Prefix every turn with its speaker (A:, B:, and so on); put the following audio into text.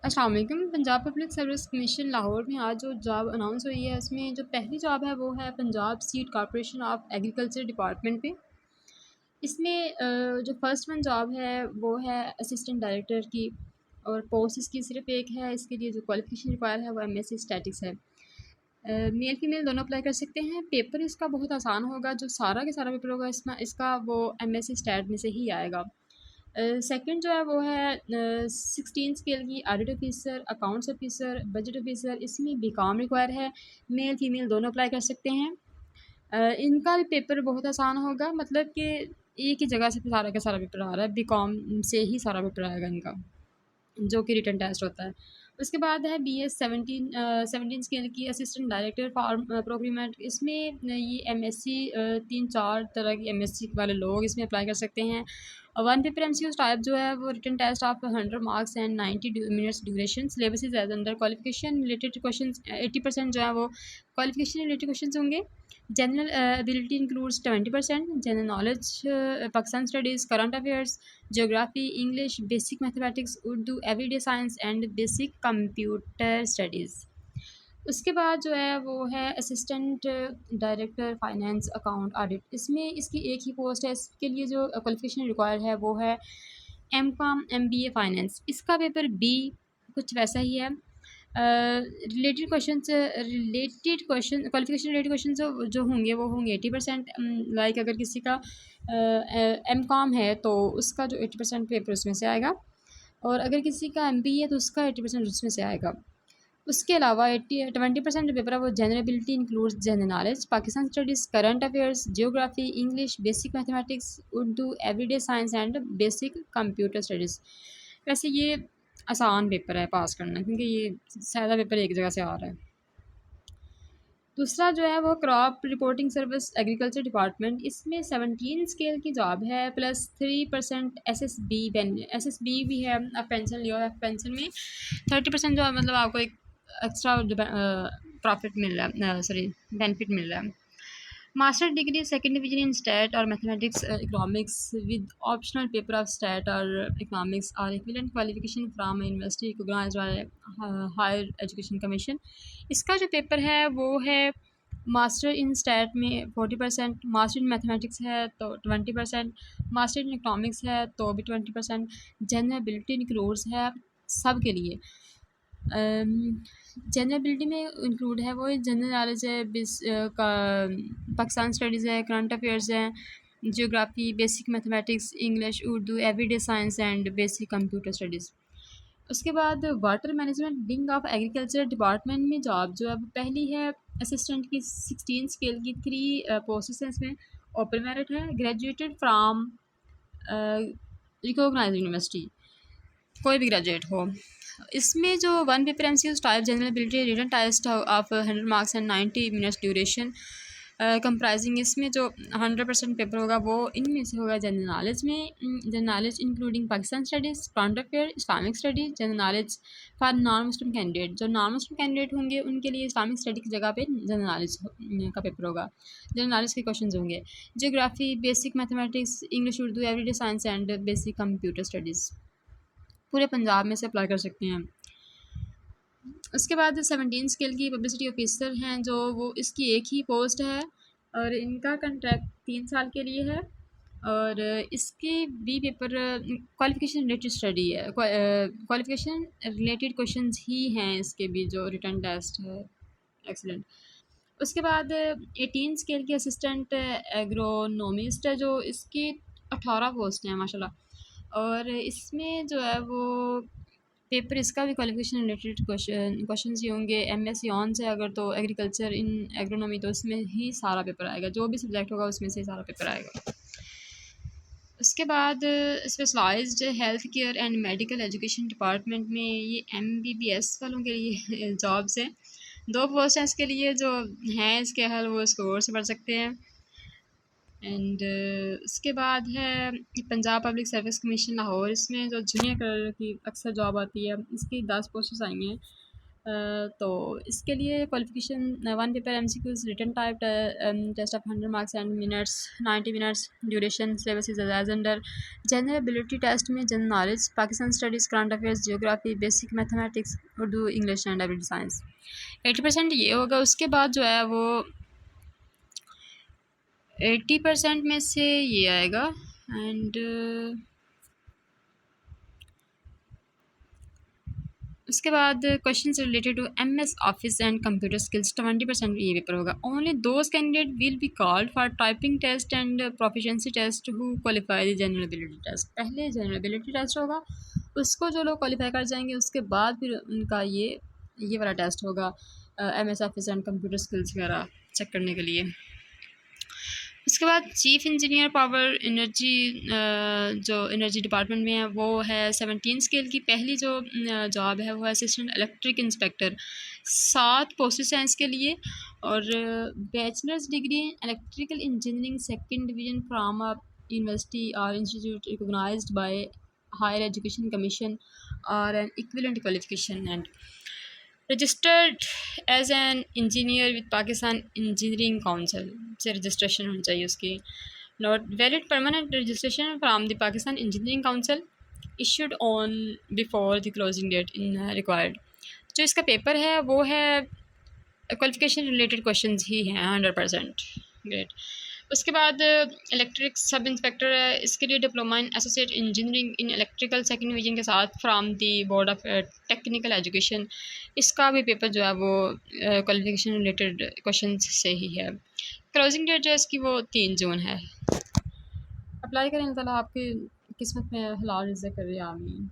A: अस्सलाम वालेकुम। Punjab public service commission Lahore में आज जो जॉब अनाउंस हुई है, उसमें जो पहली जॉब है वो है Punjab seed corporation of agriculture department पे। इसमें जो फर्स्ट वन जॉब है वो है असिस्टेंट डायरेक्टर की, और पोस्ट इसकी सिर्फ एक है। इसके लिए जो क्वालिफिकेशन रिक्वायर है वो एमएससी स्टैटिक्स है। मेल फीमेल दोनों अप्लाई कर सकते हैं। पेपर इसका बहुत आसान होगा, जो सारा के सारा पेपर होगा इसमें इसका वो एमएससी स्टैट में से ही आएगा। सेकंड जो है वो है 16 स्केल की audit officer, accounts officer, budget officer. इसमें बीकॉम रिक्वायर है। मेल फीमेल दोनों अप्लाई कर सकते हैं। इनका भी पेपर बहुत आसान होगा, मतलब कि एक ही जगह से सारा का सारा पेपर आ रहा है। बीकॉम से ही सारा पेपर आएगा इनका, जो कि रिटन टेस्ट होता है। उसके बाद है BS 17 स्केल की असिस्टेंट डायरेक्टर फार्म प्रोक्यूरमेंट। इसमें ये MSc 3-4 तरह की MSc वाले लोग इसमें अप्लाई कर सकते हैं। वन पेपर MCQ टाइप जो है वो written test of 100 marks and 90 minutes duration. Syllabus is as under. Qualification related question 80% जो है वो क्वालिफिकेशन रिलेटेड क्वेश्चन होंगे। General ability includes 20%। General knowledge Pakistan studies, current affairs, geography, English, basic mathematics, Urdu, everyday science and basic computer studies. उसके बाद जो है वो है assistant director finance account audit. इसमें इसकी एक ही पोस्ट है। इसके लिए जो क्वालिफिकेशन रिक्वायर्ड है वो है MCOM MBA फाइनेंस। इसका पेपर बी कुछ वैसा ही है। Related question qualification related question जो होंगे वो होंगे 80%। लाइक अगर किसी का MCOM है तो उसका जो 80% पेपर उसमें से आएगा, और अगर किसी का MBA है तो उसका 80% उसमें से आएगा। उसके अलावा 20% जो पेपर है वो general ability includes general knowledge, Pakistan studies, current affairs, geography, English, basic mathematics, Urdu, everyday science and basic computer studies. वैसे ये आसान पेपर है पास करना, क्योंकि ये सारा पेपर एक जगह से आ रहा है। दूसरा जो है वो crop reporting service agriculture department. इसमें 17 स्केल की जॉब है, प्लस 3% SSB भी है। आप पेंशन लियो है, पेंशन में 30% जो मतलब आपको एक एक्स्ट्रा प्रॉफिट मिल रहा है, सॉरी बेनिफिट मिल रहा है। Master degree second division in stat और mathematics economics with optional paper of stat और इकोनॉमिक्स और equivalent qualification from university recognised by higher education commission. इसका जो पेपर है वो है मास्टर इन स्टैट में 40%, मास्टर इन मैथमेटिक्स है तो 20%, मास्टर इन इकोनॉमिक्स है तो भी 20%। जनरल एबिलिटी इंक्लूड्स है सब के लिए। जनरल एबिलिटी में इंक्लूड है वो जनरल नॉलेज है, पाकिस्तान स्टडीज़ है, करंट अफेयर्स है, geography, basic mathematics, English, Urdu, everyday science and basic computer studies. उसके बाद water management wing of agriculture department में जॉब जो है वो पहली है असिस्टेंट की 16 स्केल की 3 पोस्ट्स हैं। इसमें ओपन मेरिट है, ग्रेजुएटेड फ्राम रिकॉग्नाइज्ड यूनिवर्सिटी, कोई भी ग्रेजुएट हो। इसमें जो one paper MCQ type general ability written test of 100 marks and 90 minutes duration comprising. इसमें जो 100% पेपर होगा वो इनमें से होगा जनरल नॉलेज में। General knowledge including Pakistan studies, current affair, Islamic study, general knowledge for non Muslim candidate. जो non Muslim candidate होंगे उनके लिए इस्लामिक स्टडी की जगह पे जनरल नॉलेज का पेपर होगा। जनरल नॉलेज के क्वेश्चन होंगे। Geography, basic mathematics, English, Urdu, everyday science and basic computer studies. पूरे पंजाब में से अप्लाई कर सकते हैं। उसके बाद 17 स्केल की पब्लिसिटी ऑफिसर हैं जो वो इसकी एक ही पोस्ट है, और इनका कंट्रैक्ट 3 साल के लिए है। और इसके भी पेपर क्वालिफिकेशन रिलेटेड स्टडी है, क्वालिफिकेशन रिलेटेड क्वेश्चंस ही हैं इसके भी, जो रिटन टेस्ट है। एक्सीलेंट। उसके बाद 18 स्केल की असिस्टेंट एग्रोनोमिस्ट है, जो इसकी 18 पोस्ट हैं माशाल्लाह। और इसमें जो है वो पेपर इसका भी क्वालिफिकेशन रिलेटेड क्वेश्चन ही होंगे। MSc ऑन से अगर तो एग्रीकल्चर इन एग्रोनॉमी, तो इसमें ही सारा पेपर आएगा, जो भी सब्जेक्ट होगा उसमें से ही सारा पेपर आएगा। उसके बाद specialised health care and medical education department में ये MBBS वालों के लिए जॉब्स हैं। 2 पोस्ट हैं इसके लिए, जो हैं इसके हल वो इसको और से पढ़ सकते हैं। एंड उसके बाद है Punjab public service commission Lahore. इसमें जो जूनियर कलर की अक्सर जॉब आती है, इसकी 10 पोस्ट्स आई हैं। तो इसके लिए qualification one paper MCQs written type test of 100 marks and minutes 90 minutes duration syllabus is as under general ability test में general knowledge Pakistan studies current affairs geography basic mathematics Urdu English and ability science 80% ये होगा। उसके बाद जो है वो 80% में से ये आएगा एंड उसके बाद question related to MS Office and computer skills 20% ये पेपर होगा। Only those candidate will be called for typing test and proficiency test who qualify the general ability test. पहले जनरल एबिलिटी टेस्ट होगा, उसको जो लोग qualify कर जाएंगे उसके बाद फिर उनका ये वाला टेस्ट होगा MS Office and computer skills वगैरह चेक करने के लिए। उसके बाद चीफ़ इंजीनियर पावर एनर्जी जो एनर्जी डिपार्टमेंट में है वो है 17 स्केल की। पहली जो जॉब है वो असिस्टेंट इलेक्ट्रिक इंस्पेक्टर, 7 पोस्टें हैं इसके लिए। और bachelors degree electrical engineering second division from a university और institute recognized by higher education commission और an equivalent qualification and registered as an engineer with Pakistan engineering council से रजिस्ट्रेशन होनी चाहिए उसकी। Not valid permanent registration from the Pakistan engineering council issued on before the closing date in required. जो इसका paper है वो है क्वालिफिकेशन रिलेटेड क्वेश्चंस ही हैं 100%। ग्रेट। उसके बाद इलेक्ट्रिक सब इंस्पेक्टर है, इसके लिए diploma in associate engineering in electrical second division के साथ from the board of technical education. इसका भी पेपर जो है वो क्वालिफिकेशन रिलेटेड क्वेश्चन से ही है। क्लोजिंग डेट जो है इसकी वो 3 जून है। अप्लाई करें, अल्लाह ताला आपकी किस्मत में हलाल रिज़्क़ करे, आमीन।